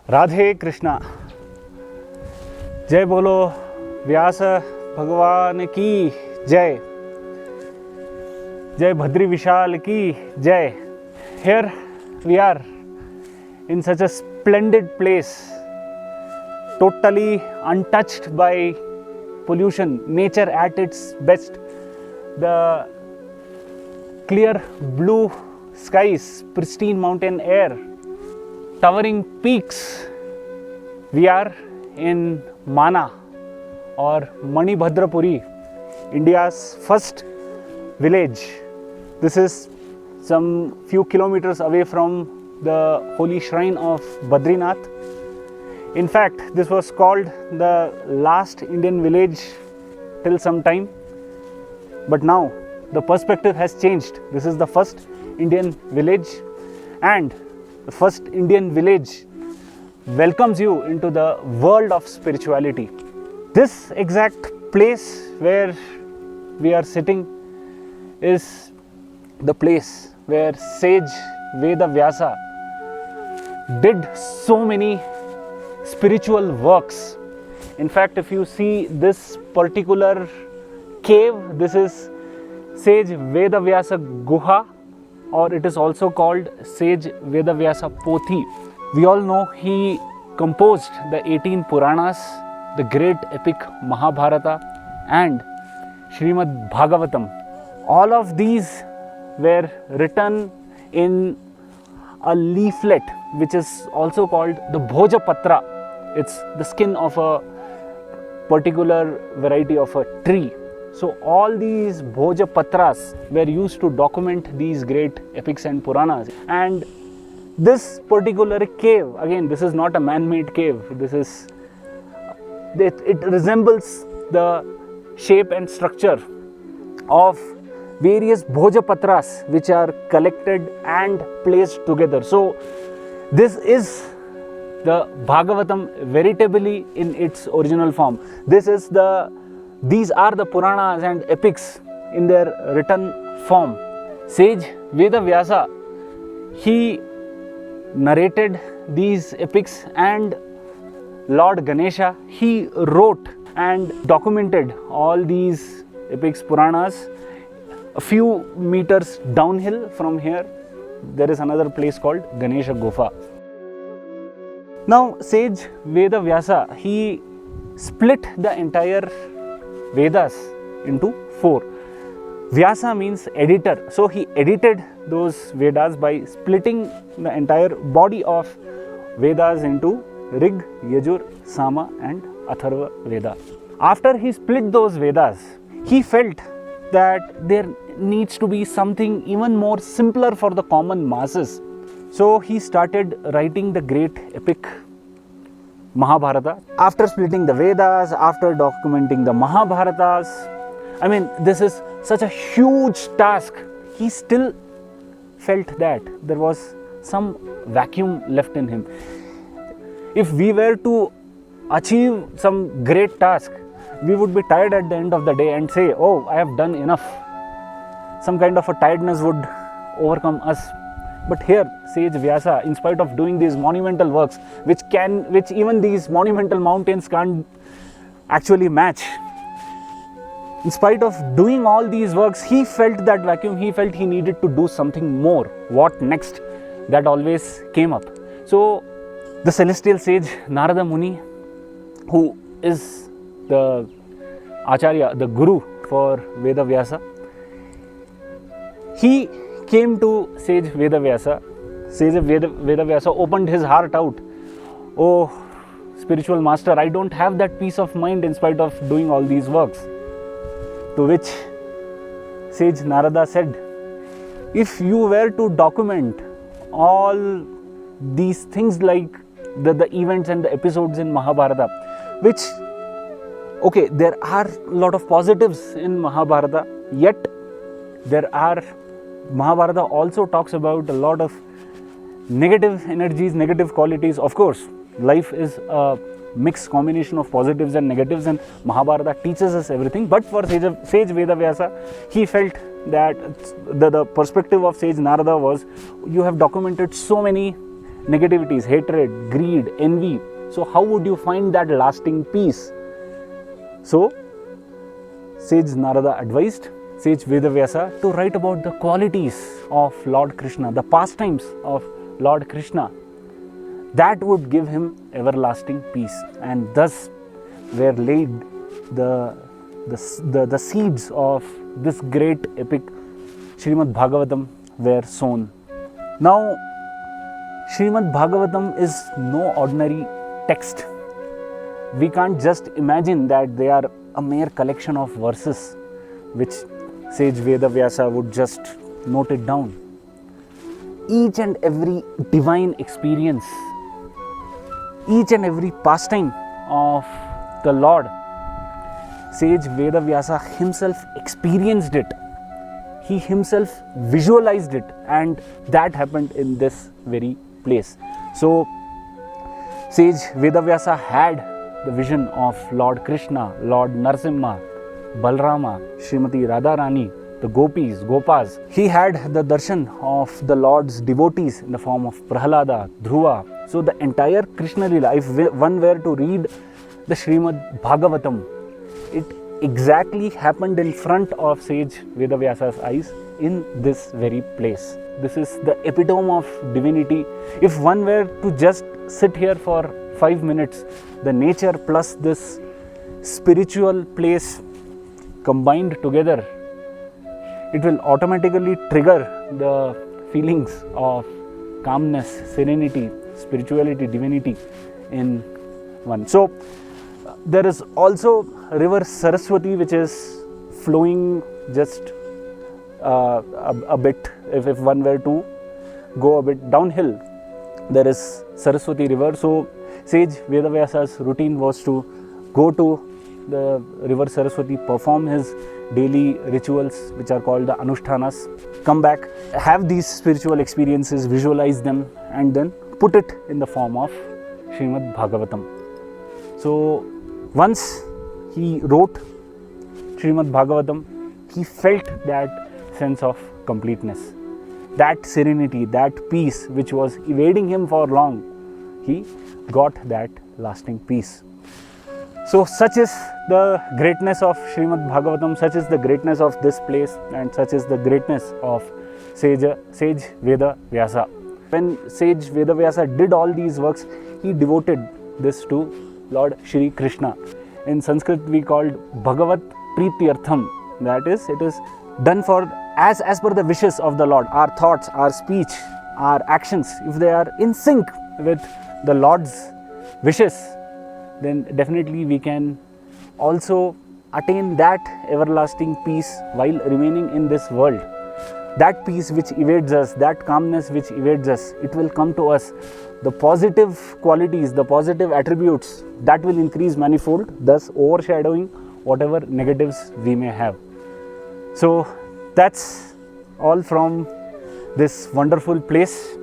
राधे कृष्णा। जय बोलो व्यास भगवान की जय। जय भद्री विशाल की जय। Here we are in such a splendid place, totally untouched by pollution, nature at its best. The clear blue skies, pristine mountain air, towering peaks. We are in Mana or Manibhadrapuri, India's first village. This is some few kilometers away from the holy shrine of Badrinath. In fact, this was called the last Indian village till some time. But now the perspective has changed. This is the first Indian village, and the first Indian village welcomes you into the world of spirituality. This exact place where we are sitting is the place where sage Vyasa did so many spiritual works. In fact, if you see this particular cave, this is sage Vyasa Gufa, or it is also called sage Vyasa Pothi. We all know he composed the 18 Puranas, the great epic Mahabharata and Srimad Bhagavatam. All of these were written in a leaflet which is also called the Bhojapatra. It's the skin of a particular variety of a tree. So all these Bhojapatras were used to document these great epics and Puranas. And this particular cave, again, this is not a man-made cave. It resembles the shape and structure of various Bhojapatras which are collected and placed together. So this is the Bhagavatam veritably in its original form. These are the Puranas and epics in their written form. Sage Vyasa, he narrated these epics, and Lord Ganesha, he wrote and documented all these epics, Puranas. A few meters downhill from here, there is another place called Ganesha Gufa. Now, sage Vyasa, he split the entire Vedas into 4. Vyasa means editor. So he edited those Vedas by splitting the entire body of Vedas into Rig, Yajur, Sama and Atharva Veda. After he split those Vedas, he felt that there needs to be something even more simpler for the common masses. So he started writing the great epic Mahabharata. After splitting the Vedas, after documenting the Mahabharatas, I mean, this is such a huge task. He still felt that there was some vacuum left in him. If we were to achieve some great task, we would be tired at the end of the day and say, oh, I have done enough. Some kind of a tiredness would overcome us. But here, sage Vyasa, in spite of doing these monumental works, which even these monumental mountains can't actually match, in spite of doing all these works, he felt that vacuum. He felt he needed to do something more. What next? That always came up. So the celestial sage Narada Muni, who is the Acharya, the Guru for Vyasa, he came to sage Vyasa. Sage Vyasa opened his heart out. Oh, spiritual master, I don't have that peace of mind in spite of doing all these works. To which sage Narada said, if you were to document all these things like the events and the episodes in Mahabharata, which, okay, there are a lot of positives in Mahabharata, yet Mahabharata also talks about a lot of negative energies, negative qualities. Of course, life is a mixed combination of positives and negatives, and Mahabharata teaches us everything. But for sage Vyasa, he felt that the perspective of sage Narada was, you have documented so many negativities, hatred, greed, envy. So how would you find that lasting peace? So sage Narada advised sage Vedavyasa to write about the qualities of Lord Krishna, the pastimes of Lord Krishna, that would give him everlasting peace. And thus were laid the seeds of this great epic Srimad Bhagavatam were sown. Now Srimad Bhagavatam is no ordinary text. We can't just imagine that they are a mere collection of verses which sage Vedavyasa would just note it down. Each and every divine experience, each and every pastime of the Lord, sage Vedavyasa himself experienced it. He himself visualized it, and that happened in this very place. So sage Vedavyasa had the vision of Lord Krishna, Lord Narsimha, Balrama, Srimati Radharani, the Gopis, Gopas. He had the darshan of the Lord's devotees in the form of Prahlada, Dhruva. So the entire Krishna Lila, if one were to read the Srimad Bhagavatam, it exactly happened in front of sage Vedavyasa's eyes in this very place. This is the epitome of divinity. If one were to just sit here for 5 minutes, the nature plus this spiritual place combined together, it will automatically trigger the feelings of calmness, serenity, spirituality, divinity in one. So there is also river Saraswati which is flowing just a bit. If one were to go a bit downhill, there is Saraswati river. So sage Vedavyasa's routine was to go to the river Saraswati, perform his daily rituals which are called the Anushtanas, come back, have these spiritual experiences, visualize them, and then put it in the form of Srimad Bhagavatam. So once he wrote Srimad Bhagavatam, he felt that sense of completeness, that serenity, that peace which was evading him for long. He got that lasting peace. So such is the greatness of Srimad Bhagavatam, such is the greatness of this place, and such is the greatness of sage Vedavyasa. When sage Vedavyasa did all these works, he devoted this to Lord Shri Krishna. In Sanskrit we called Bhagavath Prithyatham. That is, it is done for as per the wishes of the Lord. Our thoughts, our speech, our actions, if they are in sync with the Lord's wishes, then definitely we can also attain that everlasting peace while remaining in this world. That peace which evades us, that calmness which evades us, it will come to us. The positive qualities, the positive attributes, that will increase manifold, thus overshadowing whatever negatives we may have. So that's all from this wonderful place.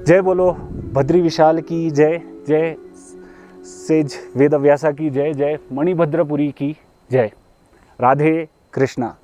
Jai Bolo Bhadri Vishal ki Jai, Jai Sage Vedavyasa ki Jai, Jai Manibhadrapuri ki Jai. Radhe Krishna.